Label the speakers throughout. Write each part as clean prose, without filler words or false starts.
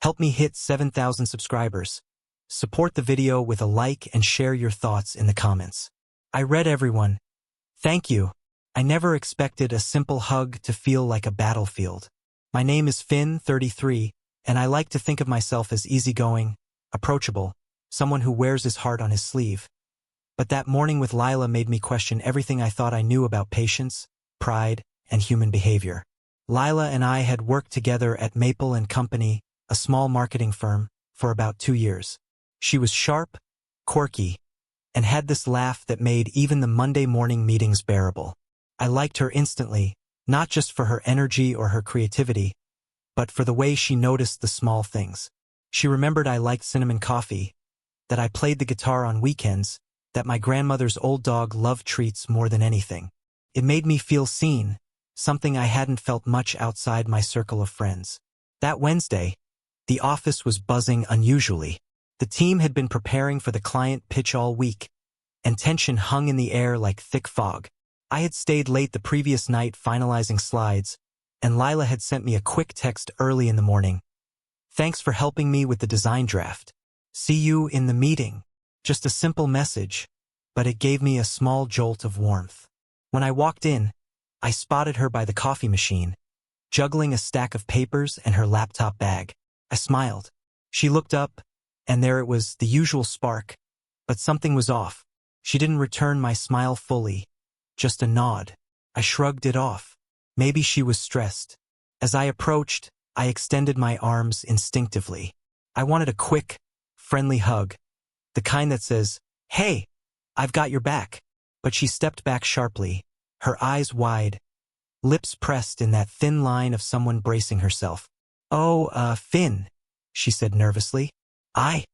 Speaker 1: Help me hit 7,000 subscribers. Support the video with a like and share your thoughts in the comments. I read everyone. Thank you. I never expected a simple hug to feel like a battlefield. My name is Finn, 33, and I like to think of myself as easygoing, approachable, someone who wears his heart on his sleeve. But that morning with Lila made me question everything I thought I knew about patience, pride, and human behavior. Lila and I had worked together at Maple & Company, a small marketing firm, for about 2 years. She was sharp, quirky, and had this laugh that made even the Monday morning meetings bearable. I liked her instantly, not just for her energy or her creativity, but for the way she noticed the small things. She remembered I liked cinnamon coffee, that I played the guitar on weekends, that my grandmother's old dog loved treats more than anything. It made me feel seen, something I hadn't felt much outside my circle of friends. That Wednesday, the office was buzzing unusually. The team had been preparing for the client pitch all week, and tension hung in the air like thick fog. I had stayed late the previous night finalizing slides, and Lila had sent me a quick text early in the morning. Thanks for helping me with the design draft. See you in the meeting. Just a simple message, but it gave me a small jolt of warmth. When I walked in, I spotted her by the coffee machine, juggling a stack of papers and her laptop bag. I smiled. She looked up, and there it was, the usual spark, but something was off. She didn't return my smile fully, just a nod. I shrugged it off. Maybe she was stressed. As I approached, I extended my arms instinctively. I wanted a quick, friendly hug, the kind that says, "Hey, I've got your back." But she stepped back sharply, her eyes wide, lips pressed in that thin line of someone bracing herself. "Oh, Finn," she said nervously. I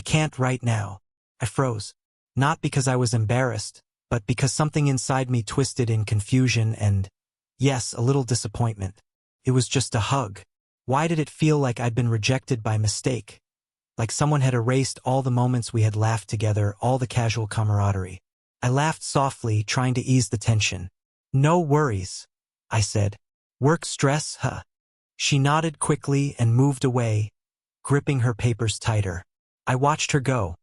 Speaker 1: can't right now." I froze. Not because I was embarrassed, but because something inside me twisted in confusion and, yes, a little disappointment. It was just a hug. Why did it feel like I'd been rejected by mistake? Like someone had erased all the moments we had laughed together, all the casual camaraderie. I laughed softly, trying to ease the tension. "No worries," I said. "Work stress, huh?" She nodded quickly and moved away, gripping her papers tighter. I watched her go,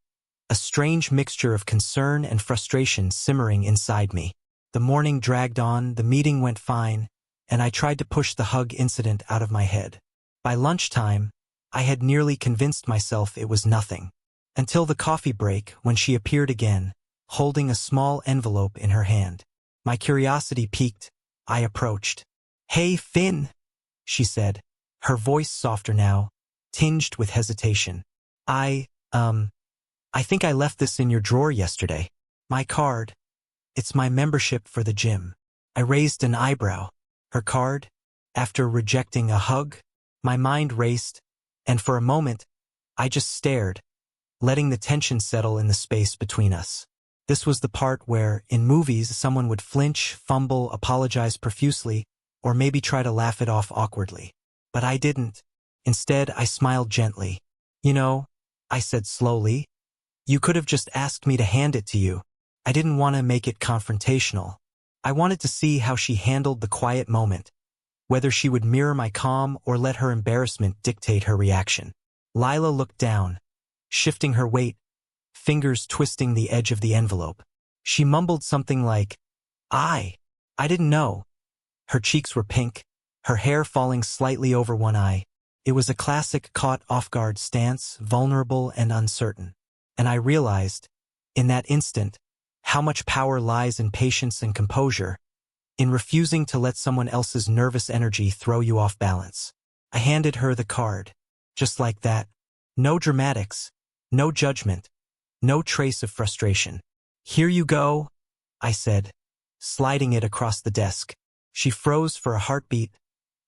Speaker 1: a strange mixture of concern and frustration simmering inside me. The morning dragged on, the meeting went fine, and I tried to push the hug incident out of my head. By lunchtime, I had nearly convinced myself it was nothing. Until the coffee break, when she appeared again, holding a small envelope in her hand. My curiosity piqued. I approached. "Hey, Finn," she said, her voice softer now, tinged with hesitation. I think I left this in your drawer yesterday. My card. It's my membership for the gym." I raised an eyebrow. Her card? After rejecting a hug? My mind raced, and for a moment, I just stared, letting the tension settle in the space between us. This was the part where, in movies, someone would flinch, fumble, apologize profusely, or maybe try to laugh it off awkwardly. But I didn't. Instead, I smiled gently. "You know," I said slowly, "you could have just asked me to hand it to you." I didn't want to make it confrontational. I wanted to see how she handled the quiet moment, whether she would mirror my calm or let her embarrassment dictate her reaction. Lila looked down, shifting her weight, fingers twisting the edge of the envelope. She mumbled something like, I didn't know." Her cheeks were pink, her hair falling slightly over one eye. It was a classic caught-off-guard stance, vulnerable and uncertain. And I realized, in that instant, how much power lies in patience and composure, in refusing to let someone else's nervous energy throw you off balance. I handed her the card, just like that. No dramatics, no judgment, no trace of frustration. "Here you go," I said, sliding it across the desk. She froze for a heartbeat,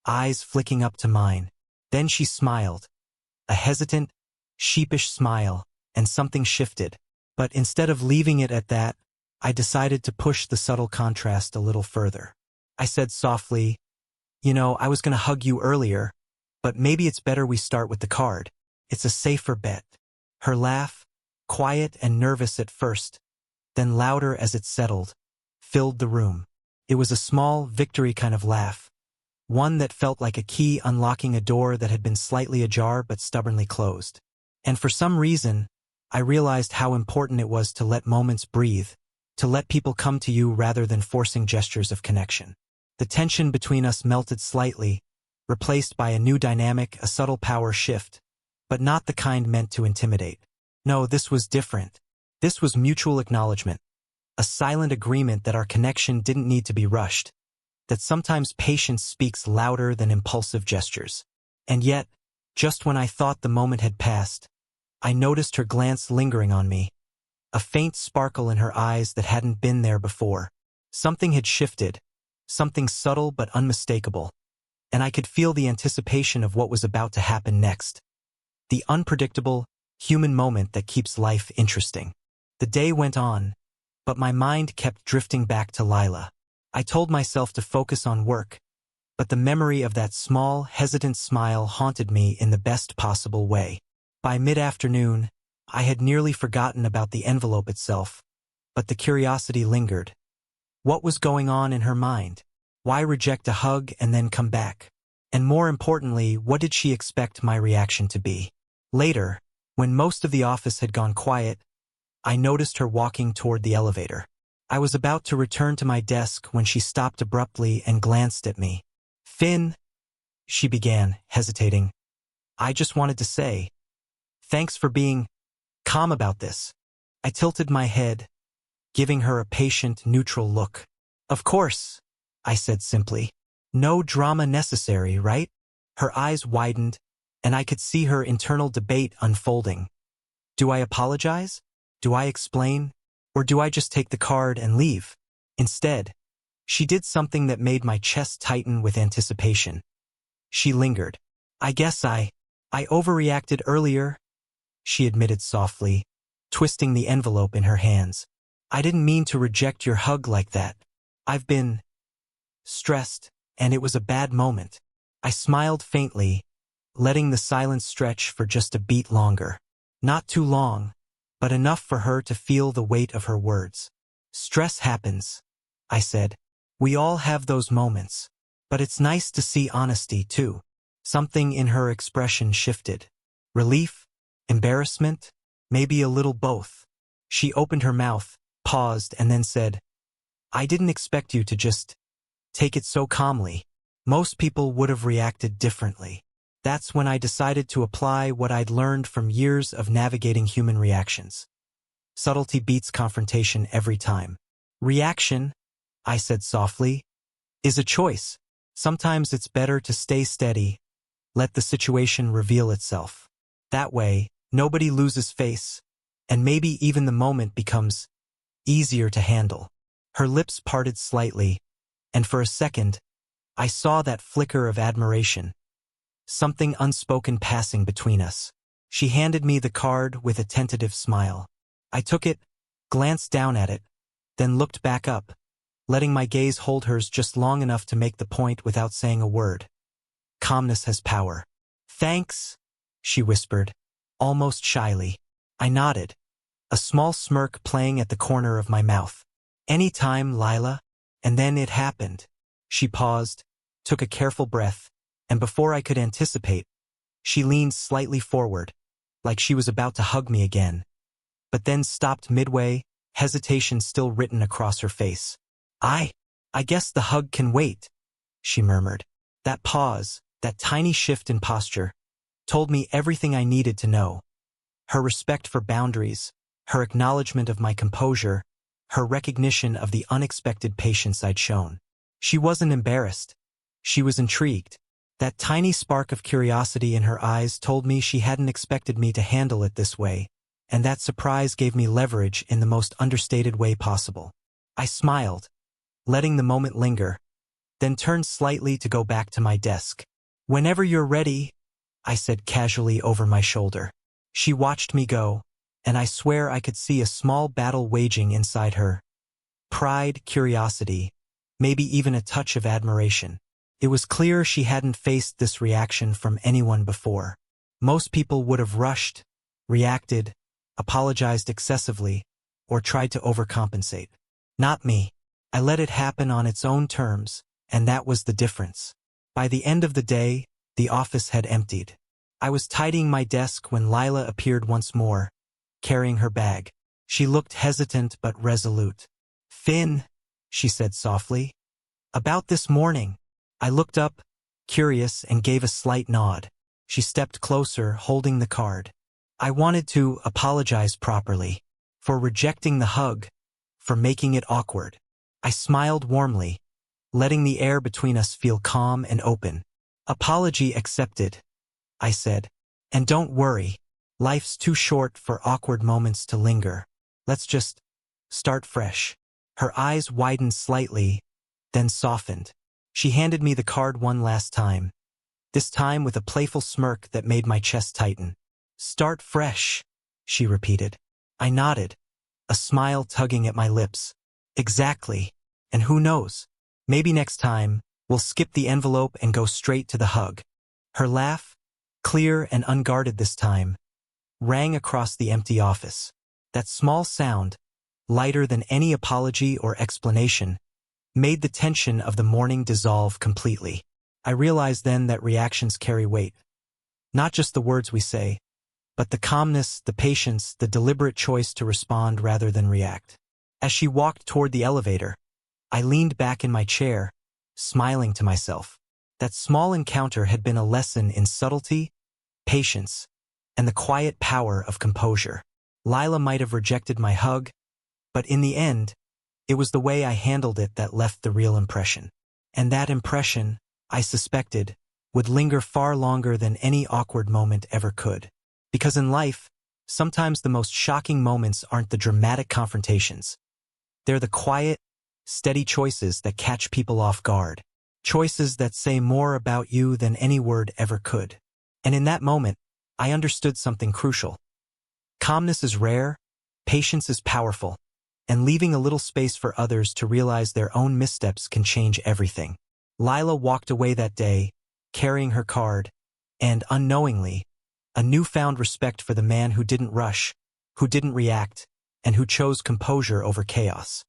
Speaker 1: eyes flicking up to mine. Then she smiled, a hesitant, sheepish smile, and something shifted. But instead of leaving it at that, I decided to push the subtle contrast a little further. I said softly, "You know, I was going to hug you earlier, but maybe it's better we start with the card. It's a safer bet." Her laugh, quiet and nervous at first, then louder as it settled, filled the room. It was a small, victory kind of laugh, one that felt like a key unlocking a door that had been slightly ajar but stubbornly closed. And for some reason, I realized how important it was to let moments breathe, to let people come to you rather than forcing gestures of connection. The tension between us melted slightly, replaced by a new dynamic, a subtle power shift, but not the kind meant to intimidate. No, this was different. This was mutual acknowledgement, a silent agreement that our connection didn't need to be rushed, that sometimes patience speaks louder than impulsive gestures. And yet, just when I thought the moment had passed, I noticed her glance lingering on me, a faint sparkle in her eyes that hadn't been there before. Something had shifted, something subtle but unmistakable, and I could feel the anticipation of what was about to happen next. The unpredictable, human moment that keeps life interesting. The day went on, but my mind kept drifting back to Lila. I told myself to focus on work, but the memory of that small, hesitant smile haunted me in the best possible way. By mid-afternoon, I had nearly forgotten about the envelope itself, but the curiosity lingered. What was going on in her mind? Why reject a hug and then come back? And more importantly, what did she expect my reaction to be? Later, when most of the office had gone quiet, I noticed her walking toward the elevator. I was about to return to my desk when she stopped abruptly and glanced at me. "Finn," she began, hesitating. "I just wanted to say, thanks for being calm about this." I tilted my head, giving her a patient, neutral look. "Of course," I said simply. "No drama necessary, right?" Her eyes widened, and I could see her internal debate unfolding. Do I apologize? Do I explain? Or do I just take the card and leave? Instead, she did something that made my chest tighten with anticipation. She lingered. "I guess I overreacted earlier," she admitted softly, twisting the envelope in her hands. "I didn't mean to reject your hug like that. I've been stressed, and it was a bad moment." I smiled faintly, letting the silence stretch for just a beat longer. Not too long, but enough for her to feel the weight of her words. "Stress happens," I said. "We all have those moments. But it's nice to see honesty, too." Something in her expression shifted. Relief? Embarrassment? Maybe a little both. She opened her mouth, paused, and then said, "I didn't expect you to just take it so calmly. Most people would have reacted differently." That's when I decided to apply what I'd learned from years of navigating human reactions. Subtlety beats confrontation every time. "Reaction," I said softly, "is a choice. Sometimes it's better to stay steady, let the situation reveal itself. That way, nobody loses face, and maybe even the moment becomes easier to handle." Her lips parted slightly, and for a second, I saw that flicker of admiration, something unspoken passing between us. She handed me the card with a tentative smile. I took it, glanced down at it, then looked back up, letting my gaze hold hers just long enough to make the point without saying a word. Calmness has power. "Thanks," she whispered, almost shyly. I nodded, a small smirk playing at the corner of my mouth. "Any time, Lila." And then it happened. She paused, took a careful breath, and before I could anticipate, she leaned slightly forward, like she was about to hug me again, but then stopped midway, hesitation still written across her face. I guess the hug can wait," she murmured. That pause, that tiny shift in posture, told me everything I needed to know. Her respect for boundaries, her acknowledgement of my composure, her recognition of the unexpected patience I'd shown. She wasn't embarrassed. She was intrigued. That tiny spark of curiosity in her eyes told me she hadn't expected me to handle it this way, and that surprise gave me leverage in the most understated way possible. I smiled, letting the moment linger, then turned slightly to go back to my desk. "Whenever you're ready," I said casually over my shoulder. She watched me go, and I swear I could see a small battle waging inside her. Pride, curiosity, maybe even a touch of admiration. It was clear she hadn't faced this reaction from anyone before. Most people would have rushed, reacted, apologized excessively, or tried to overcompensate. Not me. I let it happen on its own terms, and that was the difference. By the end of the day, the office had emptied. I was tidying my desk when Lila appeared once more, carrying her bag. She looked hesitant but resolute. "Finn," she said softly. "About this morning." I looked up, curious, and gave a slight nod. She stepped closer, holding the card. "I wanted to apologize properly. For rejecting the hug. For making it awkward." I smiled warmly, letting the air between us feel calm and open. "Apology accepted," I said. "And don't worry. Life's too short for awkward moments to linger. Let's just start fresh." Her eyes widened slightly, then softened. She handed me the card one last time, this time with a playful smirk that made my chest tighten. "Start fresh," she repeated. I nodded, a smile tugging at my lips. "Exactly. And who knows? Maybe next time, we'll skip the envelope and go straight to the hug." Her laugh, clear and unguarded this time, rang across the empty office. That small sound, lighter than any apology or explanation, made the tension of the morning dissolve completely. I realized then that reactions carry weight. Not just the words we say, but the calmness, the patience, the deliberate choice to respond rather than react. As she walked toward the elevator, I leaned back in my chair, smiling to myself. That small encounter had been a lesson in subtlety, patience, and the quiet power of composure. Lila might have rejected my hug, but in the end, it was the way I handled it that left the real impression. And that impression, I suspected, would linger far longer than any awkward moment ever could. Because in life, sometimes the most shocking moments aren't the dramatic confrontations. They're the quiet, steady choices that catch people off guard. Choices that say more about you than any word ever could. And in that moment, I understood something crucial. Calmness is rare, patience is powerful, and leaving a little space for others to realize their own missteps can change everything. Lila walked away that day, carrying her card, and unknowingly, a newfound respect for the man who didn't rush, who didn't react, and who chose composure over chaos.